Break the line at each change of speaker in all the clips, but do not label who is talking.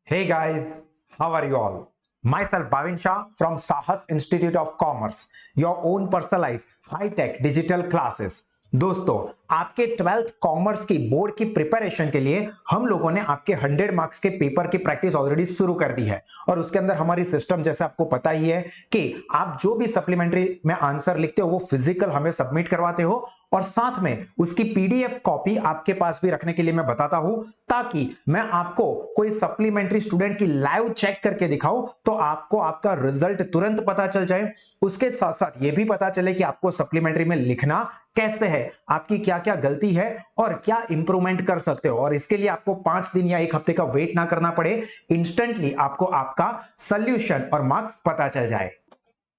Hey guys, how are you all? Myself Bhavin Shah from Sahas Institute of Commerce, your own personalized high-tech digital classes. दोस्तों, आपके 12th commerce की board की preparation के लिए हम लोगों ने आपके 100 मार्क्स के पेपर की प्रैक्टिस ऑलरेडी शुरू कर दी है और उसके अंदर हमारी सिस्टम जैसे आपको पता ही है कि आप जो भी सप्लीमेंट्री में आंसर लिखते हो वो फिजिकल हमें सबमिट करवाते हो और साथ में उसकी पीडीएफ कॉपी आपके पास भी रखने के लिए मैं बताता हूं ताकि मैं आपको कोई सप्लीमेंट्री स्टूडेंट की लाइव चेक करके दिखाऊं तो आपको आपका रिजल्ट तुरंत पता चल जाए। उसके साथ साथ यह भी पता चले कि आपको सप्लीमेंट्री में लिखना कैसे है, आपकी क्या क्या गलती है और क्या इंप्रूवमेंट कर सकते हो, और इसके लिए आपको 5 दिन या 1 हफ्ते का वेट ना करना पड़े, इंस्टेंटली आपको आपका सोल्यूशन और मार्क्स पता चल जाए।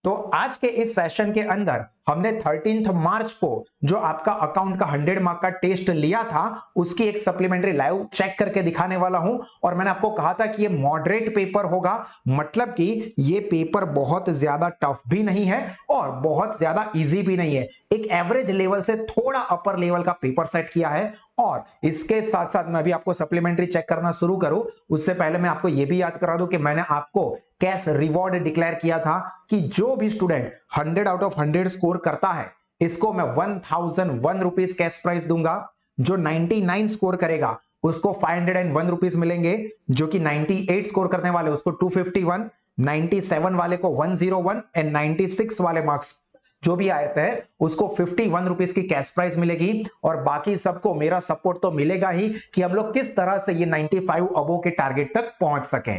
तो आज के इस सेशन के अंदर हमने 13 मार्च को जो आपका अकाउंट का 100 मार्क का टेस्ट लिया था उसकी एक सप्लीमेंट्री लाइव चेक करके दिखाने वाला हूं। और मैंने आपको कहा था कि ये मॉडरेट पेपर होगा, मतलब कि ये पेपर बहुत ज्यादा टफ भी नहीं है और बहुत ज्यादा इजी भी नहीं है, एक एवरेज लेवल से थोड़ा अपर लेवल का पेपर सेट किया है। और इसके साथ साथ मैं भी आपको सप्लीमेंट्री चेक करना शुरू करूं उससे पहले मैं आपको यह भी याद करा दूं कि मैंने आपको कैश रिवॉर्ड डिक्लेयर किया था कि जो भी स्टूडेंट 100 आउट ऑफ 100 स्कोर करता है इसको मैं 1001 रुपीज कैश प्राइस दूंगा। जो 99 स्कोर करेगा उसको 501 रुपीज मिलेंगे, जो कि 98 स्कोर करने वाले उसको 251, 97 वाले को 101 एंड 96 वाले मार्क्स जो भी आए थे उसको 51 रुपीज की कैश प्राइस मिलेगी। और बाकी सबको मेरा सपोर्ट तो मिलेगा ही कि हम लोग किस तरह से ये 95 अबो के टारगेट तक पहुंच सके।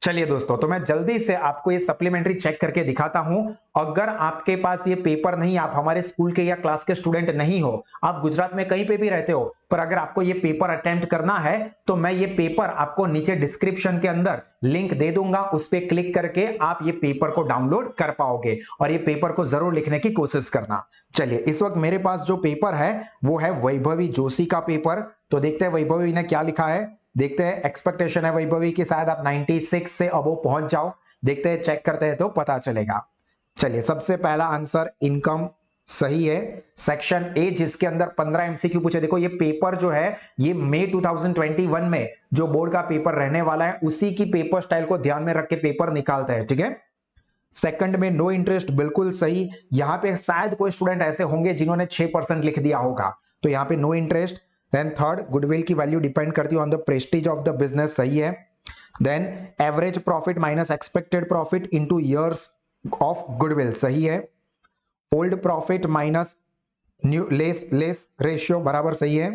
चलिए दोस्तों, तो मैं जल्दी से आपको ये सप्लीमेंट्री चेक करके दिखाता हूं। अगर आपके पास ये पेपर नहीं, आप हमारे स्कूल के या क्लास के स्टूडेंट नहीं हो, आप गुजरात में कहीं पे भी रहते हो, पर अगर आपको ये पेपर अटेम्प्ट करना है तो मैं ये पेपर आपको नीचे डिस्क्रिप्शन के अंदर लिंक दे दूंगा, उस पर क्लिक करके आप ये पेपर को डाउनलोड कर पाओगे और ये पेपर को जरूर लिखने की कोशिश करना। चलिए, इस वक्त मेरे पास जो पेपर है वो है वैभवी जोशी का पेपर। तो देखते हैं वैभवी ने क्या लिखा है, देखते हैं। एक्सपेक्टेशन है वैभवी की शायद आप 96 से अबो पहुंच जाओ, देखते हैं, चेक करते हैं तो पता चलेगा। चलिए, सबसे पहला आंसर इनकम सही है। सेक्शन ए जिसके अंदर 15 एमसीक्यू पूछे, देखो ये पेपर जो है ये मई 2021 में जो बोर्ड का पेपर रहने वाला है उसी की पेपर स्टाइल को ध्यान में रख के पेपर निकालता है, ठीक है। सेकंड में नो इंटरेस्ट बिल्कुल सही, यहां पे शायद कोई स्टूडेंट ऐसे होंगे जिन्होंने 6% लिख दिया होगा, तो यहां पे no interest. Then third, goodwill की वैल्यू डिपेंड करती है on the prestige of the business, सही है। Then average profit minus expected profit into years of goodwill, सही है। Old profit minus new less ratio बराबर सही है।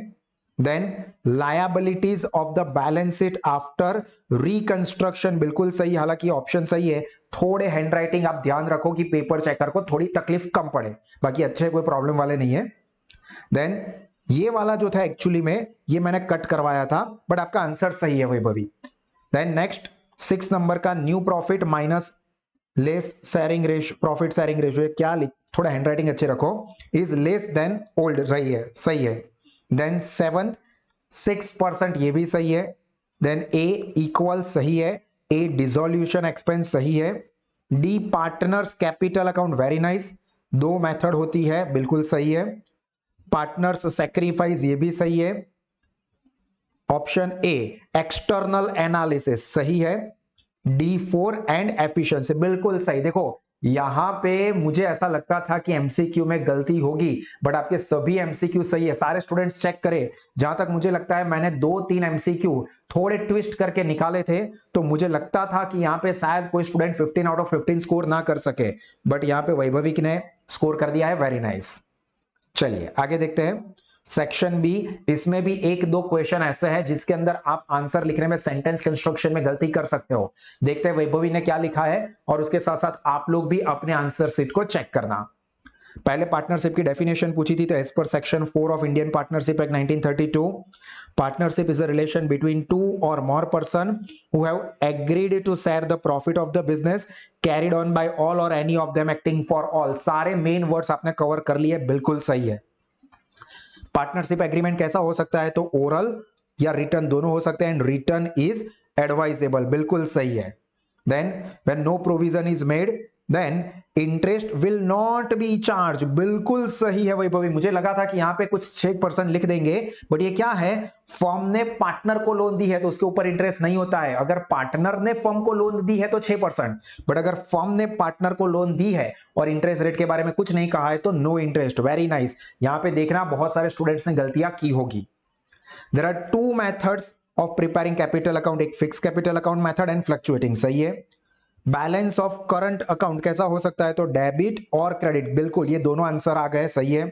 Then liabilities of the balance sheet after reconstruction बिल्कुल सही, हालांकि ऑप्शन सही है। थोड़े हैंडराइटिंग आप ध्यान रखो कि पेपर चेकर को थोड़ी तकलीफ कम पड़े, बाकी अच्छे कोई प्रॉब्लम वाले नहीं है। देन ये वाला जो था एक्चुअली में ये मैंने कट करवाया था, बट आपका आंसर सही है वैभवी। देन नेक्स्ट 6 नंबर का new profit minus less sharing ratio, profit sharing ratio क्या लिख, थोड़ा हैंडराइटिंग अच्छे रखो, इज लेस देन ओल्ड, रही है, सही है। देन 7 6% ये भी सही है। देन ए इक्वल सही है, ए डिसोल्यूशन एक्सपेंस सही है। D partners capital account very nice, 2 method होती है, बिल्कुल सही है। पार्टनर्स सैक्रिफाइस ये भी सही है। ऑप्शन ए एक्सटर्नल एनालिसिस सही है। D4 एंड एफिशिएंसी बिल्कुल सही। देखो यहां पे मुझे ऐसा लगता था कि एमसीक्यू में गलती होगी, बट आपके सभी एमसीक्यू सही है, सारे स्टूडेंट्स चेक करें। जहां तक मुझे लगता है मैंने 2-3 एमसीक्यू थोड़े ट्विस्ट करके निकाले थे, तो मुझे लगता था कि यहां पे शायद कोई स्टूडेंट 15 आउट ऑफ 15 स्कोर ना कर सके, बट यहां पे वैभवी ने स्कोर कर दिया है, वेरी नाइस। चलिए आगे देखते हैं। सेक्शन बी, इसमें भी 1-2 क्वेश्चन ऐसे हैं जिसके अंदर आप आंसर लिखने में सेंटेंस कंस्ट्रक्शन में गलती कर सकते हो। देखते हैं वैभवी ने क्या लिखा है और उसके साथ साथ आप लोग भी अपने आंसर सीट को चेक करना। पहले पार्टनरशिप की डेफिनेशन पूछी थी, तो as per section 4 of Indian partnership act 1932, partnership is a relation between 2 or more person who have agreed to share the profit of the business carried on by all or any of them acting for all. सारे main words आपने cover कर लिए, बिल्कुल सही है। Partnership agreement कैसा हो सकता है, तो ओरल या रिटर्न दोनों हो सकते हैं, एंड रिटर्न इज एडवाइजेबल, बिल्कुल सही है। Then when no provision is made then interest will not be charge, बिल्कुल सही है वैभवी। मुझे लगा था कि यहां पे कुछ 6% लिख देंगे, बट ये क्या है, फर्म ने पार्टनर को लोन दी है तो उसके ऊपर इंटरेस्ट नहीं होता है। अगर पार्टनर ने फर्म को लोन दी है तो 6%, बट अगर फर्म ने पार्टनर को लोन दी है और इंटरेस्ट रेट के बारे में कुछ नहीं कहा है तो नो इंटरेस्ट। Very nice. यहां पे देखना बहुत सारे स्टूडेंट्स ने गलतियां की होगी। There are two methods of preparing capital account, एक fix capital account method and fluctuating, सही है। बैलेंस ऑफ करंट अकाउंट कैसा हो सकता है, तो डेबिट और क्रेडिट, बिल्कुल ये दोनों आंसर आ गए, सही है।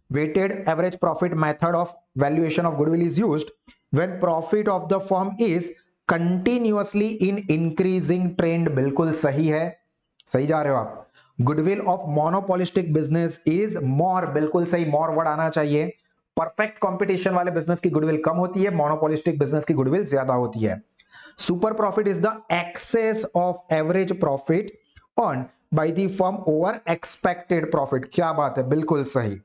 Weighted average profit method of valuation of goodwill is used when profit of the firm is continuously in increasing trend, बिल्कुल सही है, सही जा रहे हो आप। Goodwill of monopolistic business is more, बिल्कुल सही, मोर वर्ड आना चाहिए। परफेक्ट कंपटीशन वाले बिजनेस की गुडविल कम होती है, मोनोपोलिस्टिक बिजनेस की गुडविल ज्यादा होती है। Super profit is the excess of average profit earn by the firm over expected profit, क्या बात है, बिल्कुल सही।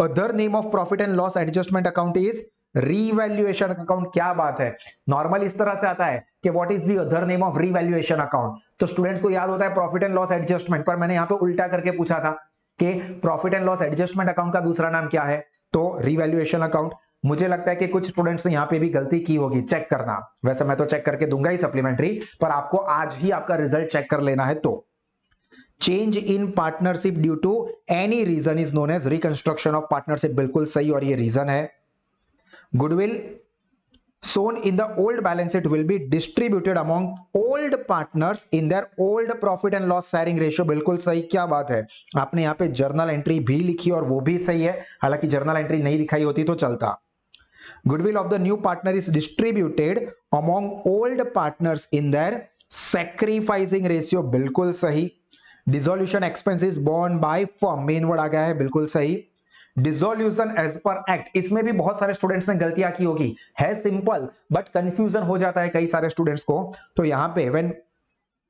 Other name of profit and loss adjustment account is revaluation account, क्या बात है। नॉर्मल इस तरह से आता है कि what is the other name of revaluation account, तो स्टूडेंट्स को याद होता है प्रॉफिट एंड लॉस एडजस्टमेंट, पर मैंने यहां पे उल्टा करके पूछा था कि profit and loss adjustment account का दूसरा नाम क्या है, तो रीवैल्यूएशन अकाउंट। मुझे लगता है कि कुछ स्टूडेंट्स ने यहां पे भी गलती की होगी, चेक करना। वैसे मैं तो चेक करके दूंगा ही सप्लीमेंट्री, पर आपको आज ही आपका रिजल्ट चेक कर लेना है। तो change in partnership due to any reason is known as reconstruction of partnership, बिल्कुल सही, और ये रीजन है। Goodwill shown in the old balance sheet will be distributed among old partners in their old profit and loss sharing ratio, बिल्कुल सही, क्या बात है। आपने यहाँ पे जर्नल एंट्री भी लिखी और वो भी सही है, हालांकि जर्नल एंट्री नहीं दिखाई होती तो चलता। Goodwill of the new partner is distributed among old partners in their sacrificing ratio, बिल्कुल सही। Dissolution expense is borne by firm, main word आ गया है, बिल्कुल सही। डिसोल्यूशन एज पर एक्ट, इसमें भी बहुत सारे स्टूडेंट्स ने गलतियां की होगी, है सिंपल बट कंफ्यूजन हो जाता है कई सारे स्टूडेंट्स को। तो यहां पे व्हेन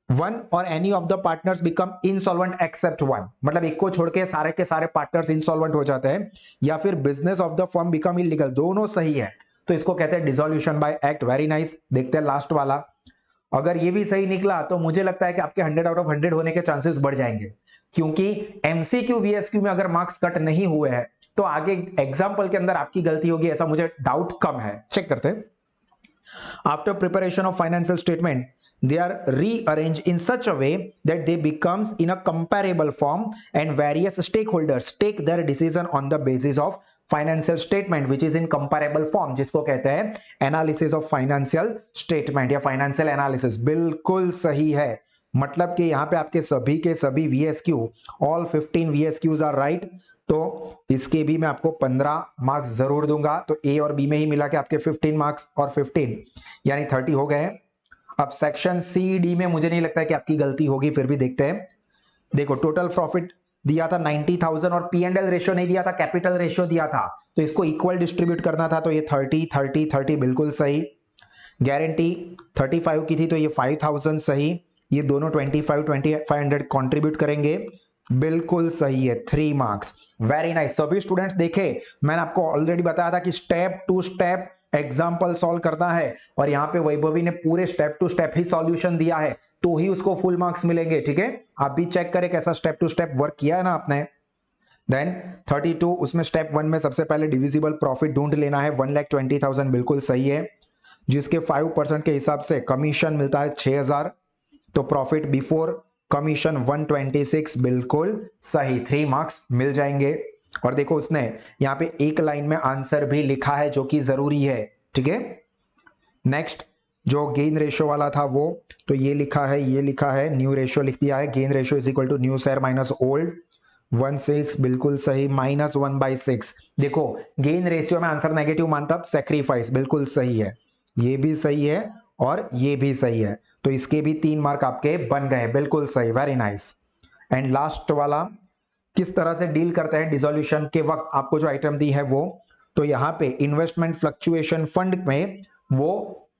वन और any of the partners become insolvent except one, मतलब एक को छोड़ के सारे पार्टनर्स इंसॉल्वेंट हो जाते हैं, या फिर business of the firm become illegal, दोनों सही है, तो इसको कहते हैं dissolution bye act. Very nice. देखते हैं लास्ट वाला, अगर ये भी सही निकला तो मुझे लगता है कि आपके 100 आउट ऑफ 100 होने के चांसेस बढ़ जाएंगे, क्योंकि एमसीक्यू वीएसक्यू में अगर मार्क्स कट नहीं हुए हैं तो आगे एग्जाम्पल के अंदर आपकी गलती होगी, ऐसा मुझे डाउट कम है। चेक करते हैं। After preparation of financial statement, they are rearranged in such a way that they becomes in a comparable form and various stakeholders take their decision on the basis of financial statement which is in comparable form, जिसको कहते हैं analysis of financial statement या financial analysis, बिल्कुल सही है। मतलब कि यहाँ पे आपके सभी के सभी VSQ, all 15 VSQs are right, तो इसके भी मैं आपको 15 मार्क्स जरूर दूंगा। तो ए और बी में ही मिला के आपके 15 मार्क्स और 15 यानी 30 हो गए। अब सेक्शन सी डी में मुझे नहीं लगता है कि आपकी गलती होगी, फिर भी देखते हैं। देखो टोटल प्रॉफिट दिया था 90,000 और पी एंड एल रेशियो नहीं दिया था, कैपिटल रेशियो दिया था, तो इसको इक्वल डिस्ट्रीब्यूट करना था, तो ये 30 30 30 बिल्कुल सही। गारंटी 35 की थी तो ये 5,000 सही, ये दोनों 2500 कंट्रीब्यूट करेंगे, बिल्कुल सही है, 3 मार्क्स। Very nice. सभी स्टूडेंट्स देखे, मैंने आपको ऑलरेडी बताया था कि step to step example solve करना है, और यहाँ पे वैभवी ने पूरे स्टेप टू स्टेप ही सॉल्यूशन दिया है, तो ही उसको फुल मार्क्स मिलेंगे। ठीक है, आप भी चेक करें कैसा स्टेप टू स्टेप वर्क किया है ना आपने। देन 32, उसमें स्टेप 1 में सबसे पहले डिविजिबल प्रॉफिट ढूंढ लेना है, 1,20,000 बिल्कुल सही है, जिसके 5% के हिसाब से कमीशन मिलता है 6,000, तो प्रॉफिट बिफोर कमीशन 126, बिल्कुल सही, 3 मार्क्स मिल जाएंगे। और देखो उसने यहां पे एक लाइन में आंसर भी लिखा है जो कि जरूरी है। ठीक है, नेक्स्ट जो गेन रेशियो वाला था वो, तो ये लिखा है न्यू रेशियो लिख दिया है, gain ratio is equal to new share minus old, 1/6 बिल्कुल सही, -1/6। देखो गेन रेशियो में आंसर नेगेटिव मानता, सैक्रिफाइस बिल्कुल सही है, ये भी सही है और ये भी सही है, तो इसके भी 3 मार्क आपके बन गए, बिल्कुल सही, वेरी नाइस। एंड लास्ट वाला, किस तरह से डील करते हैं डिसोल्यूशन के वक्त, आपको जो आइटम दी है वो, तो यहां पे इन्वेस्टमेंट फ्लक्चुएशन फंड में वो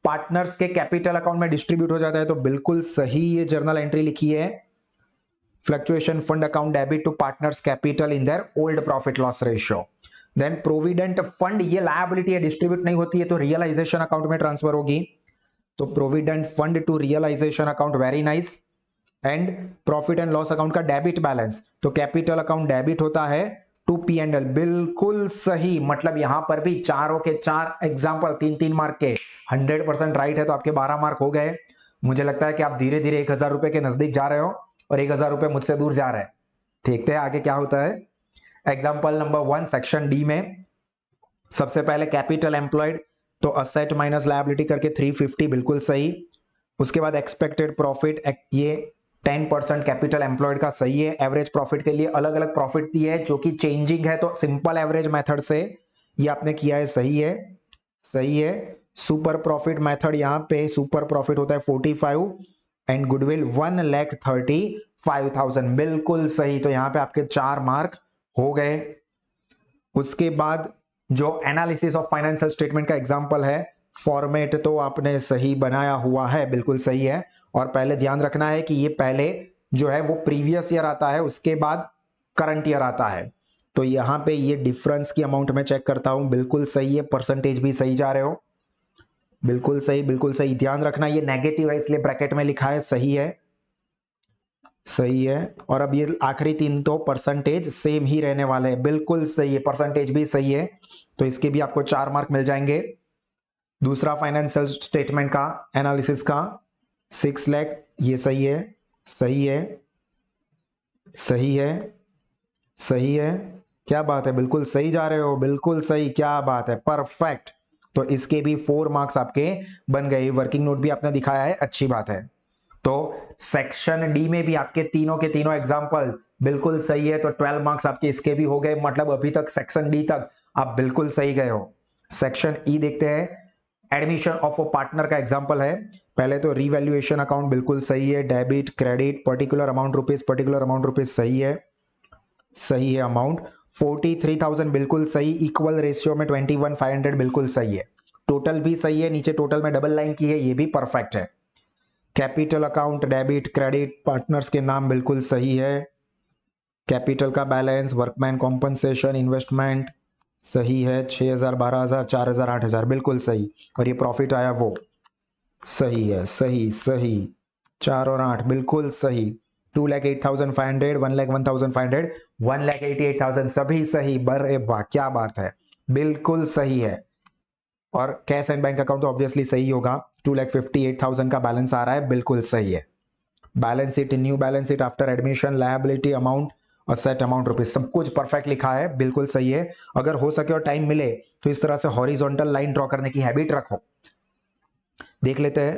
पार्टनर्स के कैपिटल अकाउंट में डिस्ट्रीब्यूट हो जाता है, तो बिल्कुल सही ये जर्नल एंट्री लिखी है, fluctuation fund account debit to partners capital in their old profit loss ratio. Then provident fund, ये लायबिलिटी है, डिस्ट्रीब्यूट नहीं होती है, तो रियलाइजेशन अकाउंट में ट्रांसफर होगी, तो provident fund to realisation account, very nice. And profit and loss account का डेबिट बैलेंस, तो कैपिटल अकाउंट डेबिट होता है टू पी एंड एल। बिल्कुल सही, मतलब यहां पर भी चारों के चार एग्जाम्पल 3-3 मार्क के 100% राइट है, तो आपके 12 मार्क हो गए। मुझे लगता है कि आप धीरे धीरे 1000 रुपए के नजदीक जा रहे हो और 1000 रुपए मुझसे दूर जा रहे हैं। देखते हैं आगे क्या होता है। एग्जाम्पल नंबर 1 सेक्शन डी में सबसे पहले कैपिटल एम्प्लॉयड, तो असेट माइनस लायबिलिटी करके 350, बिल्कुल सही। उसके बाद एक्सपेक्टेड प्रॉफिट, ये 10% कैपिटल एम्प्लॉयड का सही है। एवरेज प्रॉफिट के लिए अलग अलग प्रॉफिट दी है जो कि चेंजिंग है, तो सिंपल एवरेज मेथड से ये आपने किया है, सही है, सही है। सुपर प्रॉफिट मेथड, यहां पे सुपर प्रॉफिट होता है 45 एंड गुडविल 1,35,000, बिल्कुल सही, तो यहां पे आपके 4 मार्क हो गए। उसके बाद जो एनालिसिस ऑफ फाइनेंशियल स्टेटमेंट का एग्जांपल है, फॉर्मेट तो आपने सही बनाया हुआ है, बिल्कुल सही है। और पहले ध्यान रखना है कि ये पहले जो है वो प्रीवियस ईयर आता है, उसके बाद करंट ईयर आता है। तो यहां पे ये डिफरेंस की अमाउंट में चेक करता हूं, बिल्कुल सही है, परसेंटेज भी सही जा रहे हो, बिल्कुल सही, बिल्कुल सही। ध्यान रखना ये नेगेटिव है इसलिए ब्रैकेट में लिखा है, सही है, सही है। और अब ये आखिरी 3 तो परसेंटेज सेम ही रहने वाले हैं, बिल्कुल सही है, परसेंटेज भी सही है, तो इसके भी आपको 4 मार्क मिल जाएंगे। दूसरा फाइनेंशियल स्टेटमेंट का एनालिसिस का 6 लाख, ये सही है, सही है, सही है, सही है, क्या बात है, बिल्कुल सही जा रहे हो, बिल्कुल सही, क्या बात है, परफेक्ट। तो इसके भी 4 मार्क्स आपके बन गए। वर्किंग नोट भी आपने दिखाया है, अच्छी बात है। तो सेक्शन डी में भी आपके तीनों के तीनों एग्जाम्पल बिल्कुल सही है, तो 12 मार्क्स आपके इसके भी हो गए, मतलब अभी तक सेक्शन डी तक आप बिल्कुल सही गए हो। सेक्शन ई देखते हैं, एडमिशन ऑफ अ पार्टनर का एग्जांपल है। पहले तो रिवैल्यूएशन अकाउंट बिल्कुल सही है, debit credit particular amount rupees सही है, सही है अमाउंट। 43,000 बिल्कुल सही, इक्वल रेशियो में 21,500 बिल्कुल सही है। टोटल भी सही है, नीचे टोटल में डबल लाइन की है, ये भी परफेक्ट है। Capital account debit credit partners के नाम बिल्कुल सही है। कैपिटल का बैलेंस, वर्कमैन कॉम्पनसेशन, इन्वेस्टमेंट सही है, 6,000 12,000 4,000 8,000 बिल्कुल सही। और ये प्रॉफिट आया वो सही है, सही सही, 4 और 8 बिल्कुल सही। 2,08,500 1,01,500 1,88,000 सभी सही, बड़े वाह, क्या बात है, बिल्कुल सही है। और कैश एंड बैंक अकाउंट तो ऑब्वियसली सही होगा, 2,58,000 का बैलेंस आ रहा है, बिल्कुल सही है। Balance sheet, new balance sheet after admission, liability amount और सेट अमाउंट रुपीज, सब कुछ परफेक्ट लिखा है, बिल्कुल सही है। अगर हो सके और टाइम मिले तो इस तरह से हॉरिजॉन्टल लाइन ड्रॉ करने की हैबिट रखो। देख लेते हैं,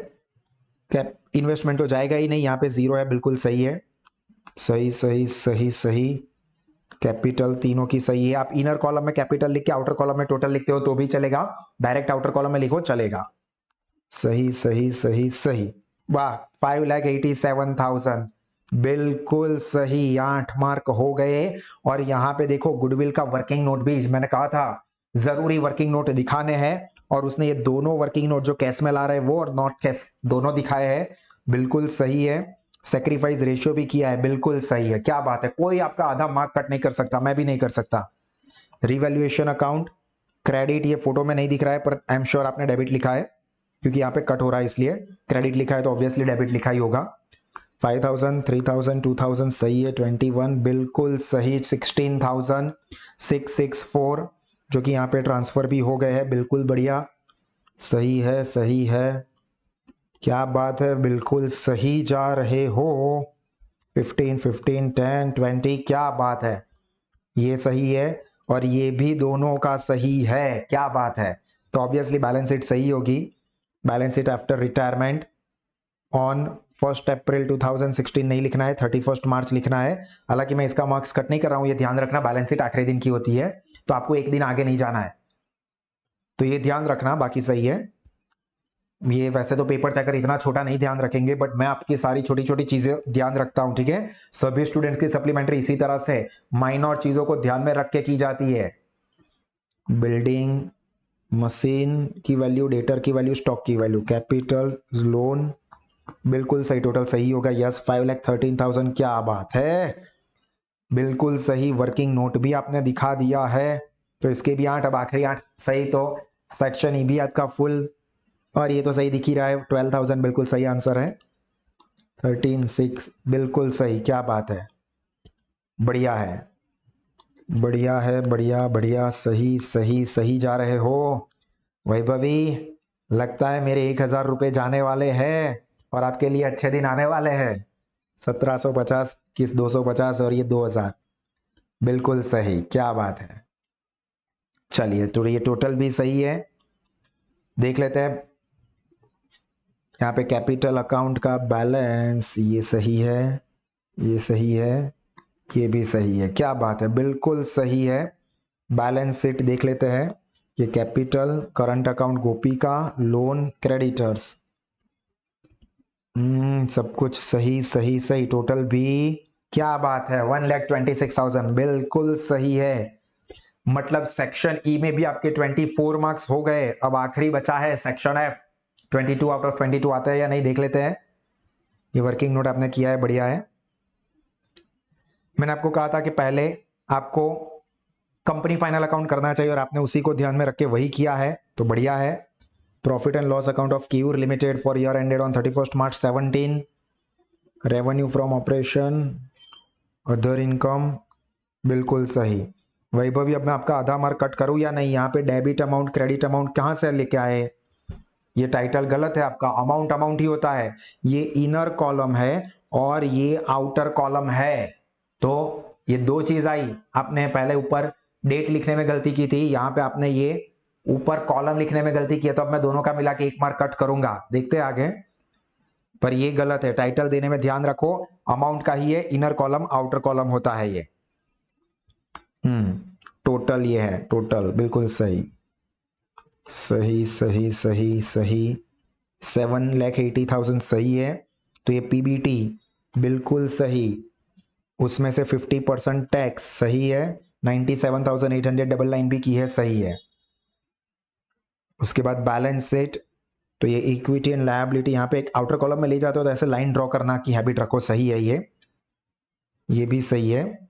कैप इन्वेस्टमेंट तो जाएगा ही नहीं, यहाँ पे 0 है, बिल्कुल सही है, सही सही सही सही। कैपिटल तीनों की सही है। आप इनर कॉलम में कैपिटल लिख के आउटर कॉलम में टोटल लिखते हो तो भी चलेगा, डायरेक्ट आउटर कॉलम में लिखो चलेगा, सही सही सही सही। वाह, 5,87,000 बिल्कुल सही, 8 मार्क हो गए। और यहां पे देखो गुडविल का वर्किंग नोट भी, मैंने कहा था जरूरी वर्किंग नोट दिखाने हैं, और उसने ये दोनों वर्किंग नोट जो कैश में ला रहे हैं वो और नॉट कैश दोनों दिखाए हैं, बिल्कुल सही है। सेक्रीफाइस रेशियो भी किया है, बिल्कुल सही है, क्या बात है, कोई आपका आधा मार्क कट नहीं कर सकता, मैं भी नहीं कर सकता। रिवैल्यूएशन अकाउंट क्रेडिट, ये फोटो में नहीं दिख रहा है पर आई एम श्योर आपने डेबिट लिखा है, क्योंकि यहाँ पे कट हो रहा है इसलिए। क्रेडिट लिखा है तो ऑब्वियसली डेबिट लिखा ही होगा। 5,000 3,000 2,000 सही है, 21 बिल्कुल सही, 16,000 664 जो कि यहाँ पे ट्रांसफर भी हो गए हैं, बिल्कुल बढ़िया, सही है, सही है, क्या बात है, बिल्कुल सही जा रहे हो। 15 15 10 20 क्या बात है, ये सही है और ये भी दोनों का सही है, क्या बात है। तो ऑब्वियसली बैलेंस शीट सही होगी। Balance sheet after retirement on 1 अप्रैल 2016 नहीं लिखना है, 31 मार्च लिखना है। हालांकि मैं इसका मार्क्स कट नहीं कर रहा हूं, ये ध्यान रखना, बैलेंस शीट आखिरी दिन की होती है तो आपको एक दिन आगे नहीं जाना है, तो ये ध्यान रखना, बाकी सही है। ये वैसे तो पेपर चेकर इतना छोटा नहीं ध्यान रखेंगे, बट मैं आपकी सारी छोटी छोटी चीजें ध्यान रखता हूं, ठीक है। सभी स्टूडेंट्स की सप्लीमेंट्री इसी तरह से माइनर चीजों को ध्यान में रख के की जाती है। बिल्डिंग मशीन की वैल्यू, डेटर की वैल्यू, स्टॉक की वैल्यू, कैपिटल लोन बिल्कुल सही, टोटल सही होगा, यस 5,13,000 क्या बात है, बिल्कुल सही। वर्किंग नोट भी आपने दिखा दिया है, तो इसके भी 8, अब आखिरी 8 सही, तो सेक्शन ई भी आपका फुल, और ये तो सही दिख ही रहा है, 12,000 बिल्कुल सही आंसर है। 13,600 बिल्कुल सही, क्या बात है, बढ़िया है, बढ़िया है, बढ़िया बढ़िया, सही सही सही जा रहे हो वैभवी। लगता है मेरे 1,000 रुपए जाने वाले हैं और आपके लिए अच्छे दिन आने वाले हैं। 1750 किस 250 और ये 2,000, बिल्कुल सही, क्या बात है। चलिए तो ये टोटल भी सही है, देख लेते हैं। यहाँ पे कैपिटल अकाउंट का बैलेंस ये सही है, ये सही है, ये भी सही है, क्या बात है, बिल्कुल सही है। बैलेंस शीट देख लेते हैं। ये कैपिटल, करंट अकाउंट गोपी का, लोन, क्रेडिटर्स, सब कुछ सही सही सही, टोटल भी क्या बात है, 1,26,000 बिल्कुल सही है। मतलब सेक्शन ई में भी आपके 24 मार्क्स हो गए, अब आखिरी बचा है सेक्शन एफ। 22 आउट ऑफ 22 आता है या नहीं देख लेते हैं। ये वर्किंग नोट आपने किया है, बढ़िया है। मैंने आपको कहा था कि पहले आपको कंपनी फाइनल अकाउंट करना चाहिए और आपने उसी को ध्यान में रख के वही किया है, तो बढ़िया है। Profit and loss account of cure limited for year ended on 31 March 17, revenue from operation, other income, बिल्कुल सही। वैभवी, अब मैं आपका आधा मार्क कट करूं या नहीं? यहाँ पे डेबिट अमाउंट, क्रेडिट अमाउंट कहां से लेके आए? ये टाइटल गलत है आपका, अमाउंट अमाउंट ही होता है, ये इनर कॉलम है और ये आउटर कॉलम है। तो ये दो चीज आई, आपने पहले ऊपर डेट लिखने में गलती की थी, यहाँ पे आपने ये ऊपर कॉलम लिखने में गलती की है, तो अब मैं दोनों का मिला के 1 मार्क कट करूंगा, देखते हैं आगे। पर ये गलत है, टाइटल देने में ध्यान रखो, अमाउंट का ही है, इनर कॉलम आउटर कॉलम होता है ये। टोटल ये है, टोटल बिल्कुल सही सही सही सही सही, 7,80,000 सही है। तो ये पीबीटी बिल्कुल सही, उसमें से 50% टैक्स सही है, 97,899 भी की है, सही है। उसके बाद बैलेंस शीट, तो ये इक्विटी एंड लायबिलिटी, यहाँ पे एक आउटर कॉलम में ले जाते हो तो ऐसे लाइन ड्रॉ करना की हैबिट रखो, सही है ये भी सही है,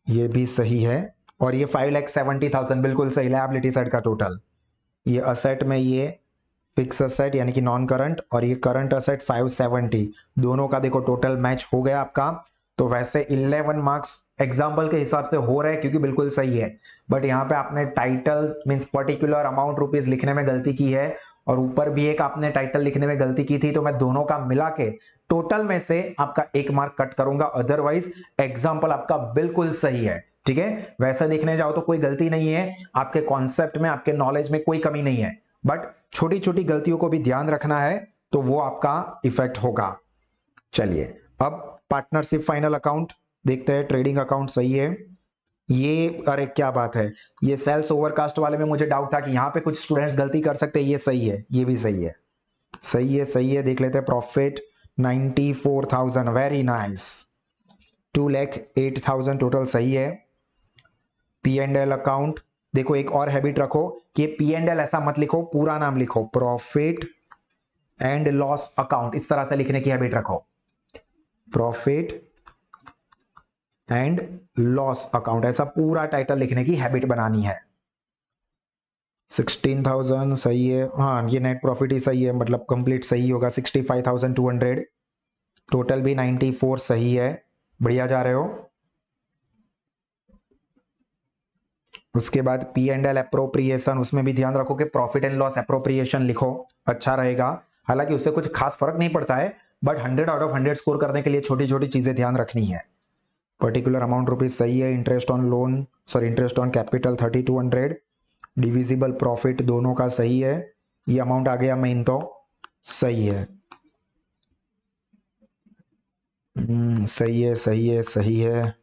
ये भी सही है। और ये 5,70,000 बिल्कुल सही, लायबिलिटी साइड का टोटल। ये असेट में ये फिक्स असेट यानी कि नॉन करंट, और ये करंट असेट 570, दोनों का देखो टोटल मैच हो गया आपका। तो वैसे 11 मार्क्स एग्जाम्पल के हिसाब से हो रहे हैं क्योंकि बिल्कुल सही है, बट यहाँ पे आपने title means particular amount rupees लिखने में गलती की है और ऊपर भी एक आपने टाइटल लिखने में गलती की थी, तो मैं दोनों का मिला के टोटल में से आपका 1 मार्क कट करूंगा, अदरवाइज एग्जाम्पल आपका बिल्कुल सही है। ठीक है, वैसे देखने जाओ तो कोई गलती नहीं है, आपके कॉन्सेप्ट में, आपके नॉलेज में कोई कमी नहीं है, बट छोटी छोटी गलतियों को भी ध्यान रखना है, तो वो आपका इफेक्ट होगा। चलिए अब पार्टनरशिप फाइनल अकाउंट देखते हैं, ट्रेडिंग अकाउंट सही है ये, अरे क्या बात है, ये सेल्स ओवरकास्ट वाले में मुझे डाउट था कि यहाँ पे कुछ स्टूडेंट्स गलती कर सकते हैं, ये सही है, ये भी सही है, सही है सही है। देख लेते हैं, प्रॉफिट 94,000, वेरी नाइस, 2,08,000 टोटल, सही है। पी एंड एल अकाउंट देखो, एक और हैबिट रखो कि पी एंड एल ऐसा मत लिखो, पूरा नाम लिखो, प्रॉफिट एंड लॉस अकाउंट, इस तरह से लिखने की हैबिट रखो, प्रॉफिट एंड लॉस अकाउंट, ऐसा पूरा टाइटल लिखने की हैबिट बनानी है। 16,000 सही है, हाँ ये नेट प्रॉफिट ही सही है, मतलब कंप्लीट सही होगा। 65,200 टोटल भी 94 सही है, बढ़िया जा रहे हो। उसके बाद पी एंड एल एप्रोप्रिएशन, उसमें भी ध्यान रखो कि प्रॉफिट एंड लॉस एप्रोप्रिएशन लिखो, अच्छा रहेगा। हालांकि उससे कुछ खास फर्क नहीं पड़ता है, बट 100 आउट ऑफ 100 स्कोर करने के लिए छोटी छोटी चीजें ध्यान रखनी है। पर्टिकुलर अमाउंट रुपीज सही है, interest on loan, sorry interest on capital 3,200, divisible profit दोनों का सही है, ये अमाउंट आ गया मेन तो सही है। सही है सही है सही है,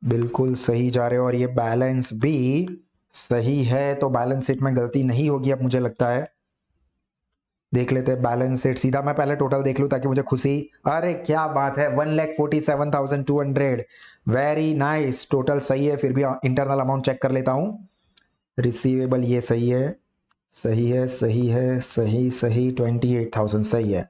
बिल्कुल सही जा रहे हो। और ये बैलेंस भी सही है, तो बैलेंस शीट में गलती नहीं होगी अब मुझे लगता है। देख लेते हैं बैलेंस शीट, सीधा मैं पहले टोटल देख लूं ताकि मुझे खुशी, अरे क्या बात है, 1,47,200, वेरी नाइस, टोटल सही है। फिर भी इंटरनल अमाउंट चेक कर लेता हूं, रिसीवेबल ये सही है सही है सही है सही सही, 28,000 सही है,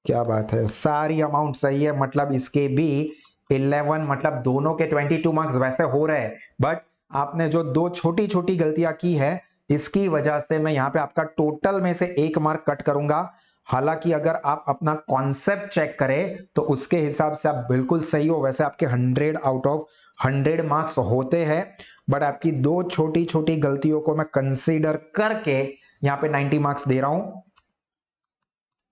क्या बात है, सारी अमाउंट सही है। मतलब इसके भी 11, मतलब दोनों के 22 मार्क्स वैसे हो रहे हैं, बट आपने जो दो छोटी छोटी गलतियां की है, इसकी वजह से मैं यहाँ पे आपका टोटल में से 1 मार्क कट करूंगा। हालांकि अगर आप अपना कॉन्सेप्ट चेक करें तो उसके हिसाब से आप बिल्कुल सही हो। वैसे आपके 100 आउट ऑफ 100 मार्क्स होते हैं, बट आपकी दो छोटी छोटी गलतियों को मैं कंसीडर करके यहाँ पे 90 मार्क्स दे रहा हूं।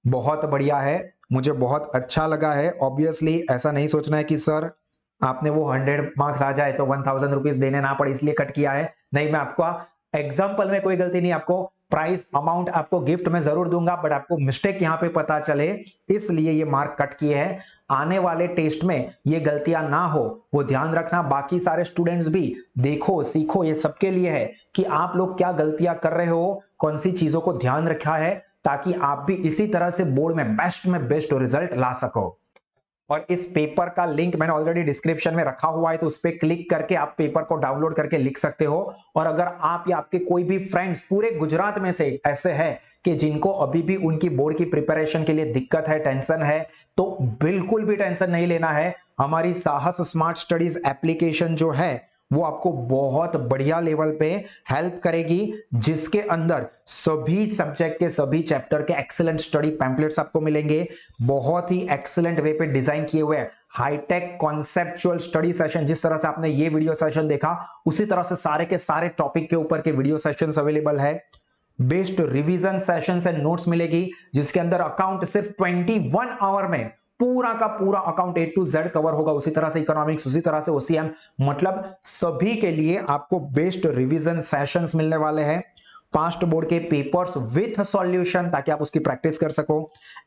बहुत बढ़िया है, मुझे बहुत अच्छा लगा है। ऑब्वियसली ऐसा नहीं सोचना है कि सर आपने वो 100 मार्क्स आ जाए तो 1000 रुपीज देने ना पड़े इसलिए कट किया है। नहीं, मैं आपको एग्जाम्पल में कोई गलती नहीं, आपको प्राइस अमाउंट आपको गिफ्ट में जरूर दूंगा, बट आपको मिस्टेक यहां पे पता चले इसलिए ये मार्क कट किए हैं। आने वाले टेस्ट में ये गलतियां ना हो वो ध्यान रखना। बाकी सारे स्टूडेंट्स भी देखो सीखो, ये सबके लिए है कि आप लोग क्या गलतियां कर रहे हो, कौन सी चीजों को ध्यान रखा है, ताकि आप भी इसी तरह से बोर्ड में बेस्ट रिजल्ट ला सको। और इस पेपर का लिंक मैंने ऑलरेडी डिस्क्रिप्शन में रखा हुआ है, तो उस पर क्लिक करके आप पेपर को डाउनलोड करके लिख सकते हो। और अगर आप या आपके कोई भी फ्रेंड्स पूरे गुजरात में से ऐसे हैं कि जिनको अभी भी उनकी बोर्ड की प्रिपरेशन के लिए दिक्कत है, टेंशन है, तो बिल्कुल भी टेंशन नहीं लेना है। हमारी साहस स्मार्ट स्टडीज एप्लीकेशन जो है वो आपको बहुत बढ़िया लेवल पे हेल्प करेगी, जिसके अंदर सभी सब्जेक्ट के सभी चैप्टर के एक्सीलेंट स्टडी पैम्पलेट्स आपको मिलेंगे। बहुत ही एक्सीलेंट वे पे डिजाइन किए हुए हाईटेक कॉन्सेप्चुअल स्टडी सेशन, जिस तरह से आपने ये वीडियो सेशन देखा उसी तरह से सारे के सारे टॉपिक के ऊपर के वीडियो सेशंस अवेलेबल है। Best revision sessions and notes मिलेगी, जिसके अंदर अकाउंट सिर्फ 21 आवर में पूरा का पूरा account A to Z cover होगा। उसी तरह से इकोनॉमिक्स, उसी तरह से OCM, मतलब सभी के लिए आपको बेस्ट रिवीजन सेशंस मिलने वाले हैं। पास्ट बोर्ड के पेपर्स विथ सॉल्यूशन, ताकि आप उसकी प्रैक्टिस कर सको।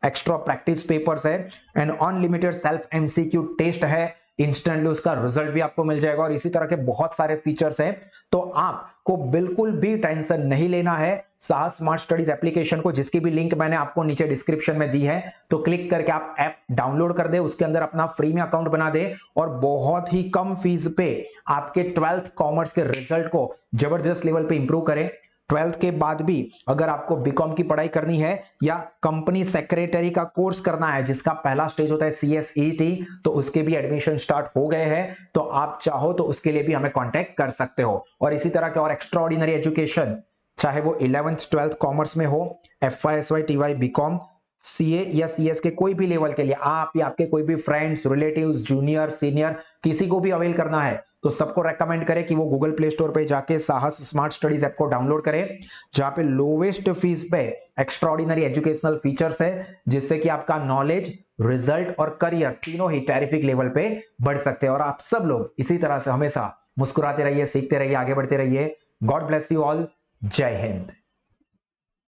एक्स्ट्रा प्रैक्टिस पेपर्स है and unlimited self MCQ test है। इंस्टेंटली उसका रिजल्ट भी आपको मिल जाएगा और इसी तरह के बहुत सारे फीचर्स हैं। तो आपको बिल्कुल भी टेंशन नहीं लेना है। साहस स्मार्ट स्टडीज एप्लीकेशन को, जिसकी भी लिंक मैंने आपको नीचे डिस्क्रिप्शन में दी है, तो क्लिक करके आप ऐप डाउनलोड कर दे, उसके अंदर अपना फ्री में अकाउंट बना दे और बहुत ही कम फीस पे आपके 12th कॉमर्स के रिजल्ट को जबरदस्त लेवल पे इंप्रूव करें। 12th के बाद भी अगर आपको बीकॉम की पढ़ाई करनी है या कंपनी सेक्रेटरी का कोर्स करना है, जिसका पहला स्टेज होता है CSET, तो उसके भी एडमिशन स्टार्ट हो गए हैं। तो आप चाहो तो उसके लिए भी हमें कांटेक्ट कर सकते हो। और इसी तरह के और एक्स्ट्रा ऑर्डिनरी एजुकेशन, चाहे वो 11th 12th कॉमर्स में हो, FY SY TY BCom, CA या CS के कोई भी लेवल के लिए, आप या आपके कोई भी फ्रेंड्स, रिलेटिव्स, जूनियर, सीनियर, किसी को भी अवेल करना है, तो सबको रेकमेंड करें कि वो गूगल प्ले स्टोर पे जाके साहस स्मार्ट स्टडीज ऐप को डाउनलोड करें, जहां पे लोवेस्ट फीस पे एक्स्ट्रा ऑर्डिनरी एजुकेशनल फीचर्स है, जिससे कि आपका नॉलेज, रिजल्ट और करियर तीनों ही टेरिफिक लेवल पे बढ़ सकते हैं। और आप सब लोग इसी तरह से हमेशा मुस्कुराते रहिए, सीखते रहिए, आगे बढ़ते रहिए। God bless you all. जय हिंद।